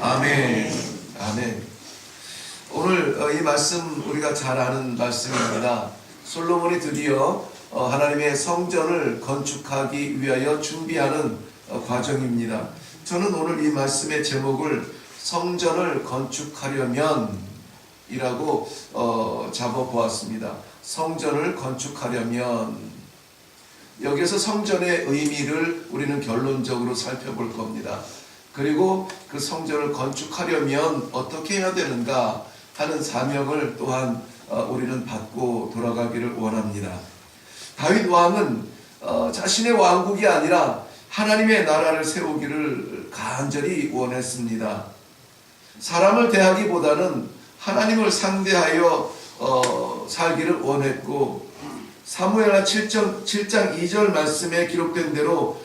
아멘. 아멘. 오늘 이 말씀 우리가 잘 아는 말씀입니다. 솔로몬이 드디어 하나님의 성전을 건축하기 위하여 준비하는 과정입니다. 저는 오늘 이 말씀의 제목을 성전을 건축하려면 이라고 잡아보았습니다. 성전을 건축하려면, 여기에서 성전의 의미를 우리는 결론적으로 살펴볼 겁니다. 그리고 그 성전을 건축하려면 어떻게 해야 되는가 하는 사명을 또한 우리는 받고 돌아가기를 원합니다. 다윗 왕은 자신의 왕국이 아니라 하나님의 나라를 세우기를 간절히 원했습니다. 사람을 대하기보다는 하나님을 상대하여 살기를 원했고, 사무엘하 7장 2절 말씀에 기록된 대로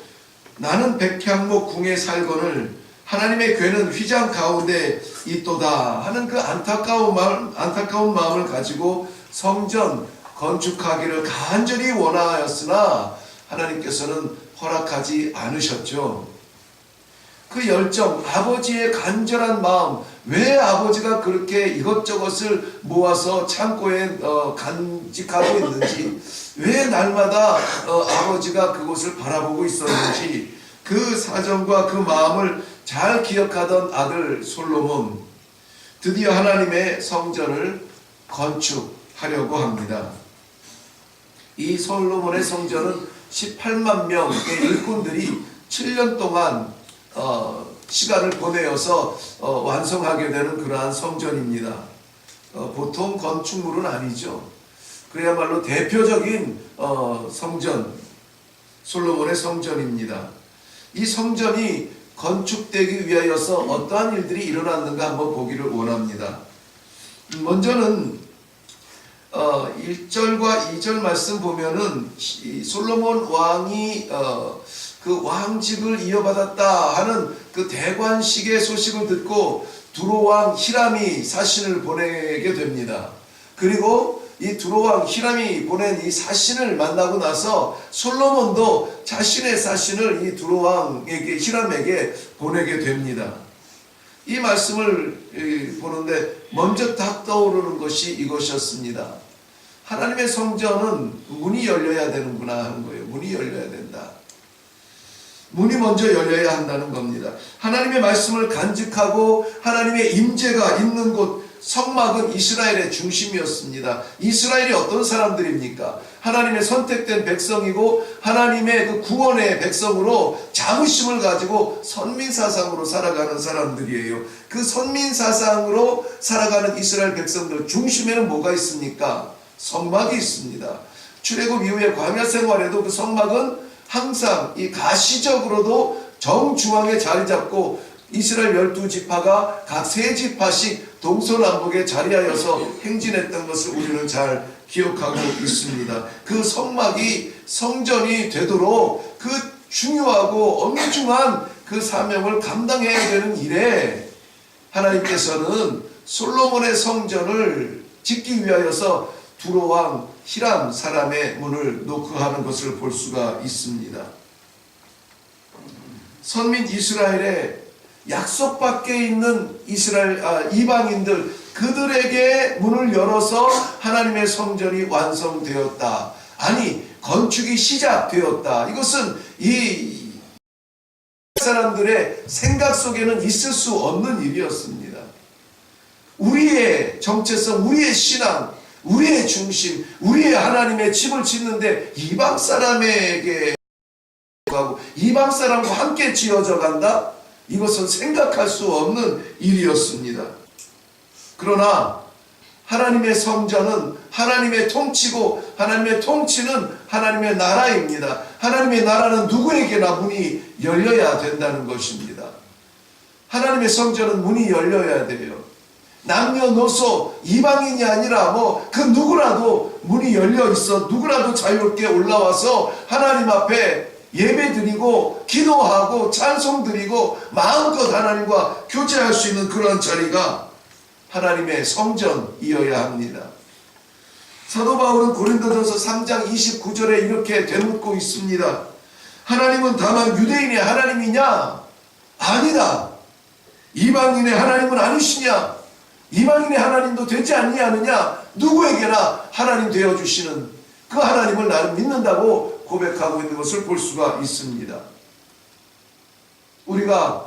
나는 백향목 궁에 살거늘 하나님의 궤는 휘장 가운데 있도다 하는 그 안타까운 마음을 가지고 성전 건축하기를 간절히 원하였으나 하나님께서는 허락하지 않으셨죠. 그 열정, 아버지의 간절한 마음, 왜 아버지가 그렇게 이것저것을 모아서 창고에 간직하고 있는지, 왜 날마다 아버지가 그곳을 바라보고 있었는지, 그 사정과 그 마음을 잘 기억하던 아들 솔로몬, 드디어 하나님의 성전을 건축하려고 합니다. 이 솔로몬의 성전은 18만 명의 일꾼들이 7년 동안 시간을 보내어서 완성하게 되는 그러한 성전입니다. 보통 건축물은 아니죠. 그야말로 대표적인 성전, 솔로몬의 성전입니다. 이 성전이 건축되기 위하여서 어떠한 일들이 일어났는가 한번 보기를 원합니다. 먼저는 1절과 2절 말씀 보면은 솔로몬 왕이 그 왕직을 이어받았다 하는 그 대관식의 소식을 듣고 두로왕 히람이 사신을 보내게 됩니다. 그리고 이 두로왕 히람이 보낸 이 사신을 만나고 나서 솔로몬도 자신의 사신을 이 두로왕에게, 히람에게 보내게 됩니다. 이 말씀을 보는데 먼저 딱 떠오르는 것이 이것이었습니다. 하나님의 성전은 문이 열려야 되는구나 하는 거예요. 문이 열려야 된다. 문이 먼저 열려야 한다는 겁니다. 하나님의 말씀을 간직하고 하나님의 임재가 있는 곳, 성막은 이스라엘의 중심이었습니다. 이스라엘이 어떤 사람들입니까? 하나님의 선택된 백성이고 하나님의 그 구원의 백성으로 자부심을 가지고 선민사상으로 살아가는 사람들이에요. 그 선민사상으로 살아가는 이스라엘 백성들 중심에는 뭐가 있습니까? 성막이 있습니다. 출애굽 이후에 광야 생활에도 그 성막은 항상 이 가시적으로도 정중앙에 자리 잡고 이스라엘 12지파가 각 3지파씩 동서남북에 자리하여서 행진했던 것을 우리는 잘 기억하고 있습니다. 그 성막이 성전이 되도록 그 중요하고 엄중한 그 사명을 감당해야 되는 일에 하나님께서는 솔로몬의 성전을 짓기 위하여서 두로왕 히람 사람의 문을 노크하는 것을 볼 수가 있습니다. 선민 이스라엘의 약속 밖에 있는 이방인들, 그들에게 문을 열어서 하나님의 성전이 완성되었다. 아니, 건축이 시작되었다. 이것은 이 사람들의 생각 속에는 있을 수 없는 일이었습니다. 우리의 정체성, 우리의 신앙, 우리의 중심, 우리의 하나님의 집을 짓는데 이방 사람에게 하고 이방 사람과 함께 지어져 간다? 이것은 생각할 수 없는 일이었습니다. 그러나 하나님의 성전은 하나님의 통치고 하나님의 통치는 하나님의 나라입니다. 하나님의 나라는 누구에게나 문이 열려야 된다는 것입니다. 하나님의 성전은 문이 열려야 돼요. 남녀노소 이방인이 아니라 그 누구라도 문이 열려 있어 누구라도 자유롭게 올라와서 하나님 앞에 예배드리고 기도하고 찬송드리고 마음껏 하나님과 교제할 수 있는 그런 자리가 하나님의 성전이어야 합니다. 사도 바울은 고린도전서 3장 29절에 이렇게 되묻고 있습니다. 하나님은 다만 유대인의 하나님이냐? 아니다. 이방인의 하나님은 아니시냐? 이방인의 하나님도 되지 아니하느냐? 누구에게나 하나님 되어주시는 그 하나님을 나는 믿는다고 고백하고 있는 것을 볼 수가 있습니다. 우리가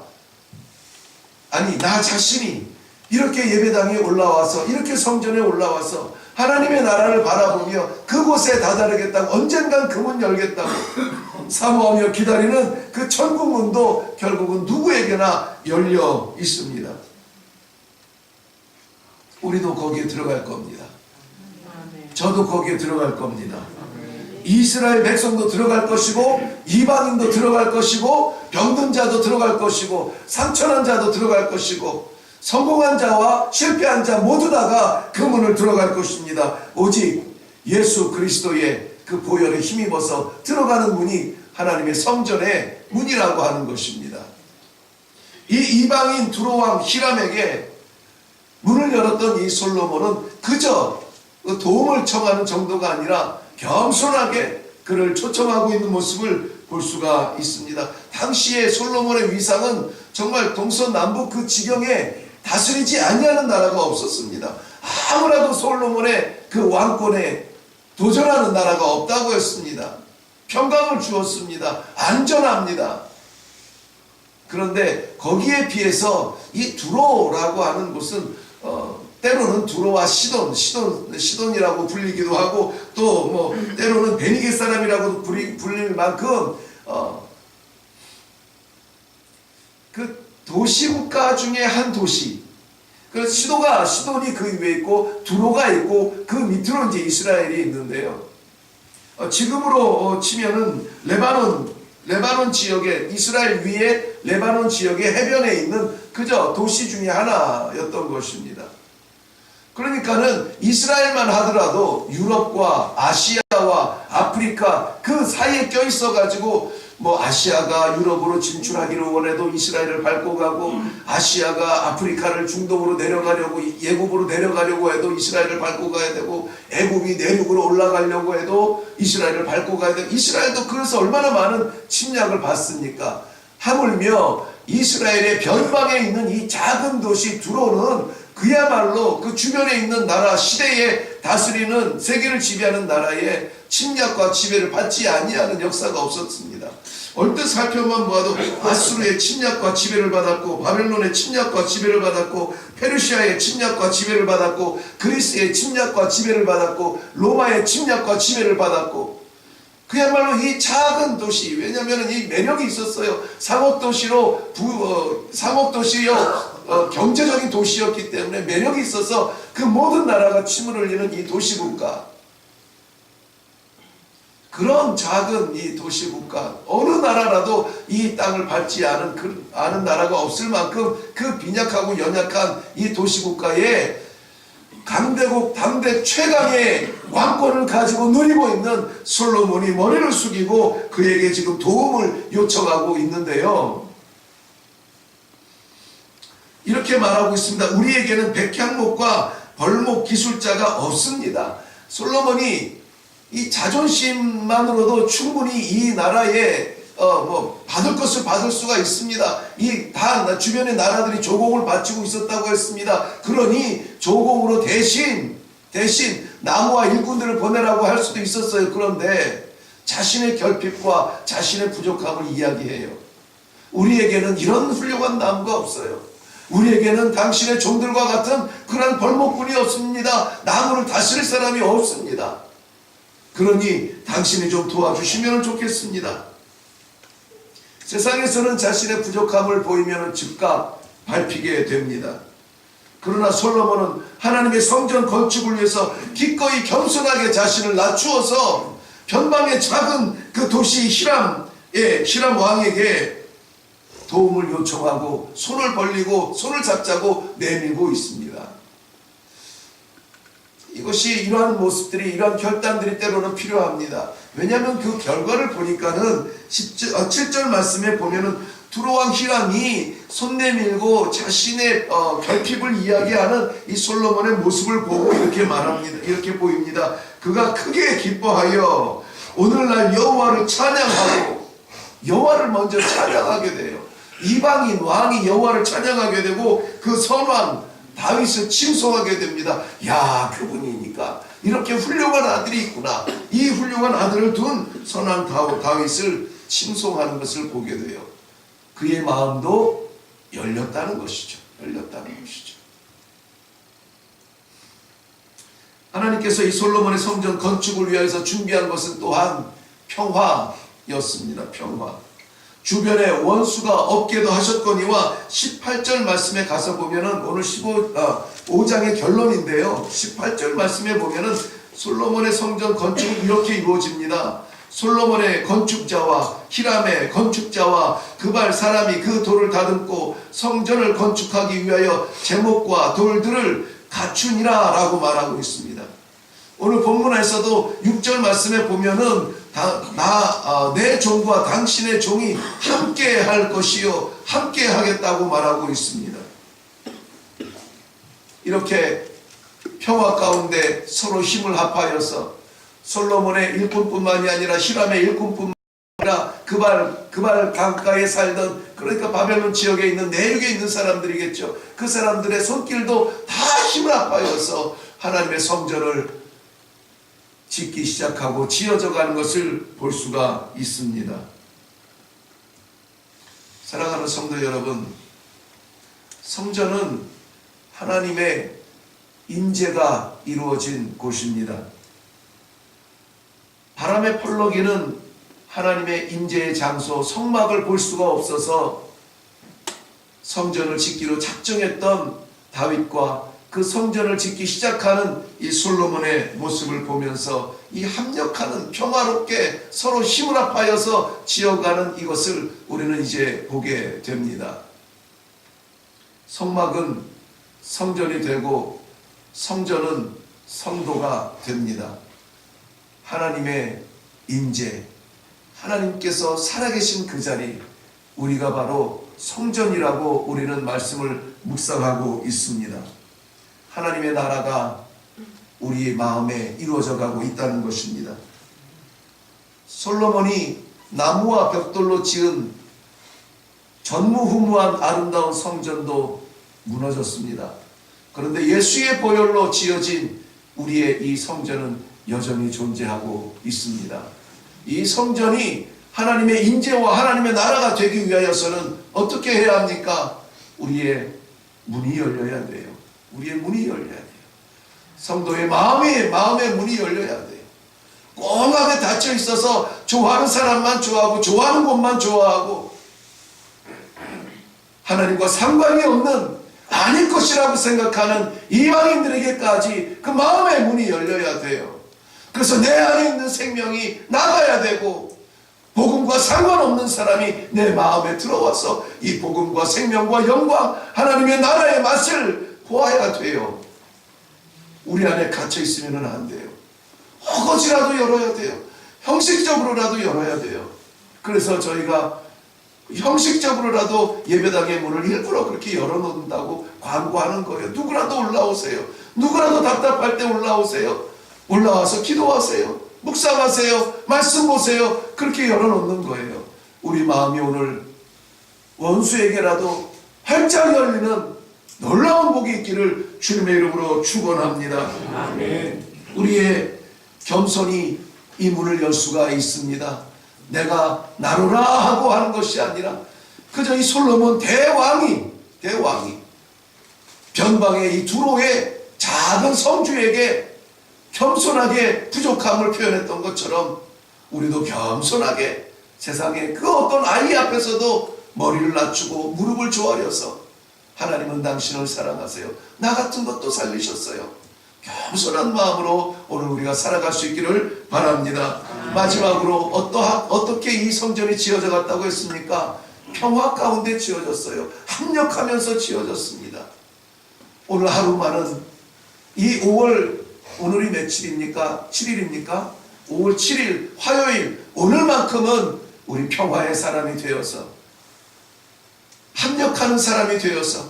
나 자신이 이렇게 예배당에 올라와서 이렇게 성전에 올라와서 하나님의 나라를 바라보며 그곳에 다다르겠다고 언젠간 그 문 열겠다고 사모하며 기다리는 그 천국 문도 결국은 누구에게나 열려 있습니다. 우리도 거기에 들어갈 겁니다. 저도 거기에 들어갈 겁니다. 이스라엘 백성도 들어갈 것이고 이방인도 들어갈 것이고 병든 자도 들어갈 것이고 상처난 자도 들어갈 것이고 성공한 자와 실패한 자 모두 다가 그 문을 들어갈 것입니다. 오직 예수 그리스도의 그 보혈에 힘입어서 들어가는 문이 하나님의 성전의 문이라고 하는 것입니다. 이 이방인 두로왕 히람에게 문을 열었던 이 솔로몬은 그저 도움을 청하는 정도가 아니라 겸손하게 그를 초청하고 있는 모습을 볼 수가 있습니다. 당시에 솔로몬의 위상은 정말 동서남북 그 지경에 다스리지 아니하는 나라가 없었습니다. 아무라도 솔로몬의 그 왕권에 도전하는 나라가 없다고 했습니다. 평강을 주었습니다. 안전합니다. 그런데 거기에 비해서 이 두로라고 하는 곳은 때로는 두로와 시돈이라고 불리기도 하고 또 뭐 때로는 베니게 사람이라고 불릴 만큼 그 도시국가 중에 한 도시. 그래서 시돈이 그 위에 있고 두로가 있고 그 밑으로 이제 이스라엘이 있는데요. 지금으로 치면은 레바논 지역에 이스라엘 위에 레바논 지역의 해변에 있는 그저 도시 중에 하나였던 것입니다. 그러니까는 이스라엘만 하더라도 유럽과 아시아와 아프리카 그 사이에 껴있어 가지고 뭐 아시아가 유럽으로 진출하기를 원해도 이스라엘을 밟고 가고 아시아가 아프리카를 중동으로 내려가려고 예굽으로 내려가려고 해도 이스라엘을 밟고 가야 되고 애굽이 내륙으로 올라가려고 해도 이스라엘을 밟고 가야 되고 이스라엘도 그래서 얼마나 많은 침략을 받습니까? 하물며 이스라엘의 변방에 있는 이 작은 도시 두로는 그야말로 그 주변에 있는 나라 시대에 다스리는 세계를 지배하는 나라의 침략과 지배를 받지 아니하는 역사가 없었습니다. 얼뜻 살펴만 보아도 아수르의 침략과 지배를 받았고 바벨론의 침략과 지배를 받았고 페르시아의 침략과 지배를 받았고 그리스의 침략과 지배를 받았고 로마의 침략과 지배를 받았고 그야말로 이 작은 도시 왜냐하면 이 매력이 있었어요. 상업도시로 경제적인 도시였기 때문에 매력이 있어서 그 모든 나라가 침을 흘리는 이 도시국가 그런 작은 이 도시국가 어느 나라라도 이 땅을 밟지 않은 나라가 없을 만큼 그 빈약하고 연약한 이 도시국가에 강대국 당대 최강의 왕권을 가지고 누리고 있는 솔로몬이 머리를 숙이고 그에게 지금 도움을 요청하고 있는데요. 이렇게 말하고 있습니다. 우리에게는 백향목과 벌목 기술자가 없습니다. 솔로몬이 이 자존심만으로도 충분히 이 나라에 받을 것을 받을 수가 있습니다. 이 다 주변의 나라들이 조공을 바치고 있었다고 했습니다. 그러니 조공으로 대신 나무와 일꾼들을 보내라고 할 수도 있었어요. 그런데 자신의 결핍과 자신의 부족함을 이야기해요. 우리에게는 이런 훌륭한 나무가 없어요. 우리에게는 당신의 종들과 같은 그런 벌목꾼이 없습니다. 나무를 다스릴 사람이 없습니다. 그러니 당신이 좀 도와주시면 좋겠습니다. 세상에서는 자신의 부족함을 보이면 즉각 밟히게 됩니다. 그러나 솔로몬은 하나님의 성전 건축을 위해서 기꺼이 겸손하게 자신을 낮추어서 변방의 작은 그 도시 히람 왕에게 도움을 요청하고 손을 벌리고 손을 잡자고 내밀고 있습니다. 이것이 이러한 모습들이 이러한 결단들이 때로는 필요합니다. 왜냐하면 그 결과를 보니까는 7절 말씀에 보면은 두로왕 히람이 손 내밀고 자신의 결핍을 이야기하는 이 솔로몬의 모습을 보고 이렇게 말합니다. 이렇게 보입니다. 그가 크게 기뻐하여 오늘날 여호와를 찬양하고 여호와를 먼저 찬양하게 돼요. 이방인 왕이 여호와를 찬양하게 되고 그 선왕 다윗을 칭송하게 됩니다. 야, 그분이니까 이렇게 훌륭한 아들이 있구나. 이 훌륭한 아들을 둔 선왕 다윗을 칭송하는 것을 보게 돼요. 그의 마음도 열렸다는 것이죠. 열렸다는 것이죠. 하나님께서 이 솔로몬의 성전 건축을 위하여서 준비한 것은 또한 평화였습니다. 평화. 주변에 원수가 없게도 하셨거니와 18절 말씀에 가서 보면은 오늘 5장의 결론인데요. 18절 말씀에 보면은 솔로몬의 성전 건축은 이렇게 이루어집니다. 솔로몬의 건축자와 히람의 건축자와 그발 사람이 그 돌을 다듬고 성전을 건축하기 위하여 제목과 돌들을 갖추니라 라고 말하고 있습니다. 오늘 본문에서도 6절 말씀에 보면은 내 종과 당신의 종이 함께 할 것이요 함께 하겠다고 말하고 있습니다. 이렇게 평화 가운데 서로 힘을 합하여서 솔로몬의 일꾼뿐만이 아니라 히람의 일꾼뿐만 아니라 그발 강가에 살던, 그러니까 바벨론 지역에 있는 내륙에 있는 사람들이겠죠. 그 사람들의 손길도 다 힘을 합하여서 하나님의 성전을 짓기 시작하고 지어져 가는 것을 볼 수가 있습니다. 사랑하는 성도 여러분, 성전은 하나님의 임재가 이루어진 곳입니다. 바람에 펄럭이는 하나님의 임재의 장소 성막을 볼 수가 없어서 성전을 짓기로 작정했던 다윗과 그 성전을 짓기 시작하는 이 솔로몬의 모습을 보면서 이 합력하는, 평화롭게 서로 힘을 합하여서 지어가는 이것을 우리는 이제 보게 됩니다. 성막은 성전이 되고 성전은 성도가 됩니다. 하나님의 임재, 하나님께서 살아계신 그 자리, 우리가 바로 성전이라고 우리는 말씀을 묵상하고 있습니다. 하나님의 나라가 우리의 마음에 이루어져 가고 있다는 것입니다. 솔로몬이 나무와 벽돌로 지은 전무후무한 아름다운 성전도 무너졌습니다. 그런데 예수의 보혈로 지어진 우리의 이 성전은 여전히 존재하고 있습니다. 이 성전이 하나님의 임재와 하나님의 나라가 되기 위하여서는 어떻게 해야 합니까? 우리의 문이 열려야 돼요. 우리의 문이 열려야 돼요. 성도의 마음의 문이 열려야 돼요. 꽁하게 닫혀 있어서 좋아하는 사람만 좋아하고 좋아하는 곳만 좋아하고 하나님과 상관이 없는, 아닐 것이라고 생각하는 이방인들에게까지 그 마음의 문이 열려야 돼요. 그래서 내 안에 있는 생명이 나가야 되고 복음과 상관없는 사람이 내 마음에 들어와서 이 복음과 생명과 영광, 하나님의 나라의 맛을 보아야 돼요. 우리 안에 갇혀 있으면 안 돼요. 허거지라도 열어야 돼요. 형식적으로라도 열어야 돼요. 그래서 저희가 형식적으로라도 예배당의 문을 일부러 그렇게 열어놓는다고 광고하는 거예요. 누구라도 올라오세요. 누구라도 답답할 때 올라오세요. 올라와서 기도하세요. 묵상하세요. 말씀 보세요. 그렇게 열어놓는 거예요. 우리 마음이 오늘 원수에게라도 활짝 열리는 놀라운 복이 있기를 주님의 이름으로 축원합니다. 아멘. 우리의 겸손이 이 문을 열 수가 있습니다. 내가 나로라 하고 하는 것이 아니라 그저 이 솔로몬 대왕이 변방의 이 두로의 작은 성주에게 겸손하게 부족함을 표현했던 것처럼 우리도 겸손하게 세상에 그 어떤 아이 앞에서도 머리를 낮추고 무릎을 조아려서 하나님은 당신을 사랑하세요. 나 같은 것도 살리셨어요. 겸손한 마음으로 오늘 우리가 살아갈 수 있기를 바랍니다. 마지막으로 어떻게 이 성전이 지어져 갔다고 했습니까? 평화 가운데 지어졌어요. 합력하면서 지어졌습니다. 오늘 하루만은 이 5월, 오늘이 며칠입니까? 7일입니까? 5월 7일 화요일, 오늘만큼은 우리 평화의 사람이 되어서 합력하는 사람이 되어서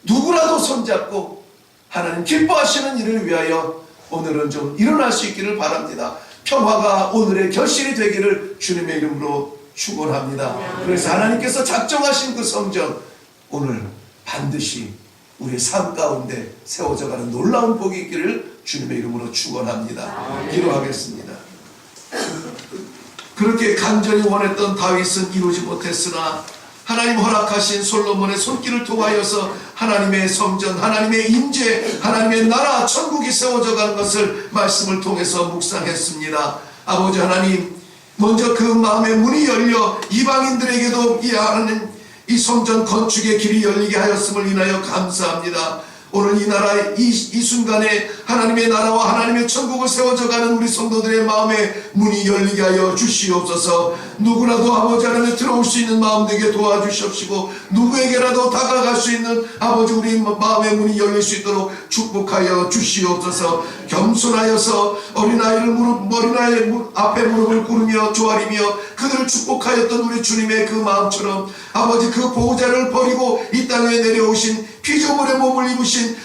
누구라도 손잡고 하나님 기뻐하시는 일을 위하여 오늘은 좀 일어날 수 있기를 바랍니다. 평화가 오늘의 결실이 되기를 주님의 이름으로 축원합니다. 그래서 하나님께서 작정하신 그 성전 오늘 반드시 우리의 삶 가운데 세워져가는 놀라운 복이 있기를 주님의 이름으로 축원합니다. 기도하겠습니다. 그렇게 간절히 원했던 다윗은 이루지 못했으나 하나님 허락하신 솔로몬의 손길을 통하여서 하나님의 성전, 하나님의 임재, 하나님의 나라, 천국이 세워져 가는 것을 말씀을 통해서 묵상했습니다. 아버지 하나님, 먼저 그 마음의 문이 열려 이방인들에게도 이 하나님 이 성전 건축의 길이 열리게 하였음을 인하여 감사합니다. 오늘 이 나라 이 순간에 하나님의 나라와 하나님의 천국을 세워져가는 우리 성도들의 마음에 문이 열리게 하여 주시옵소서. 누구라도 아버지 하나님에 들어올 수 있는 마음 되게 도와주시옵시고 누구에게라도 다가갈 수 있는 아버지 우리 마음의 문이 열릴 수 있도록 축복하여 주시옵소서. 겸손하여서 어린아이를 어린아이 앞에 무릎을 꿇으며 조아리며 그들을 축복하였던 우리 주님의 그 마음처럼 아버지 그 보호자를 버리고 이 땅에 내려오신 피조물의 몸을 입으신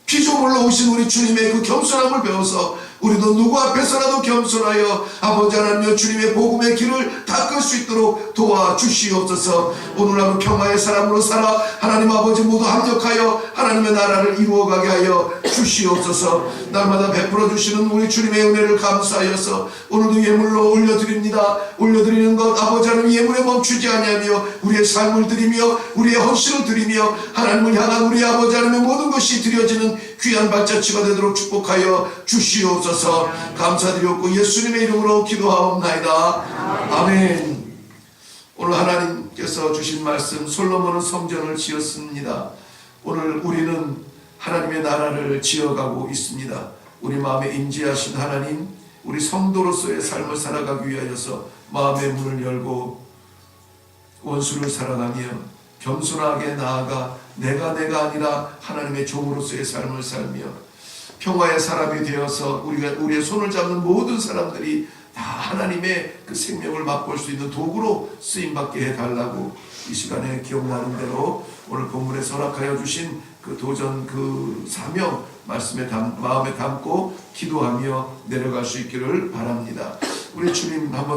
피조물로 오신 우리 주님의 그 겸손함을 배워서 우리도 누구 앞에서라도 겸손하여 아버지 하나님의 주님의 복음의 길을 닦을 수 있도록 도와주시옵소서. 오늘 하루 평화의 사람으로 살아 하나님 아버지 모두 합력하여 하나님의 나라를 이루어가게 하여 주시옵소서. 날마다 베풀어 주시는 우리 주님의 은혜를 감사하여서 오늘도 예물로 올려드립니다. 올려드리는 것 아버지 하나님 예물에 멈추지 아니하며 우리의 삶을 드리며 우리의 헌신을 드리며 하나님을 향한 우리 아버지 하나님의 모든 것이 드려지는 귀한 발자취가 되도록 축복하여 주시옵소서. 감사드리옵고 예수님의 이름으로 기도하옵나이다. 아멘. 오늘 하나님께서 주신 말씀, 솔로몬은 성전을 지었습니다. 오늘 우리는 하나님의 나라를 지어가고 있습니다. 우리 마음에 임재하신 하나님, 우리 성도로서의 삶을 살아가기 위하여서 마음의 문을 열고 원수를 사랑하며 겸손하게 나아가 내가 아니라 하나님의 종으로서의 삶을 살며 평화의 사람이 되어서 우리의 손을 잡는 모든 사람들이 다 하나님의 그 생명을 맛볼 수 있는 도구로 쓰임받게 해달라고 이 시간에 기억나는 대로 오늘 본문에서 허락하여 주신 그 도전 그 사명 말씀에 마음에 담고 기도하며 내려갈 수 있기를 바랍니다. 우리 주님 한번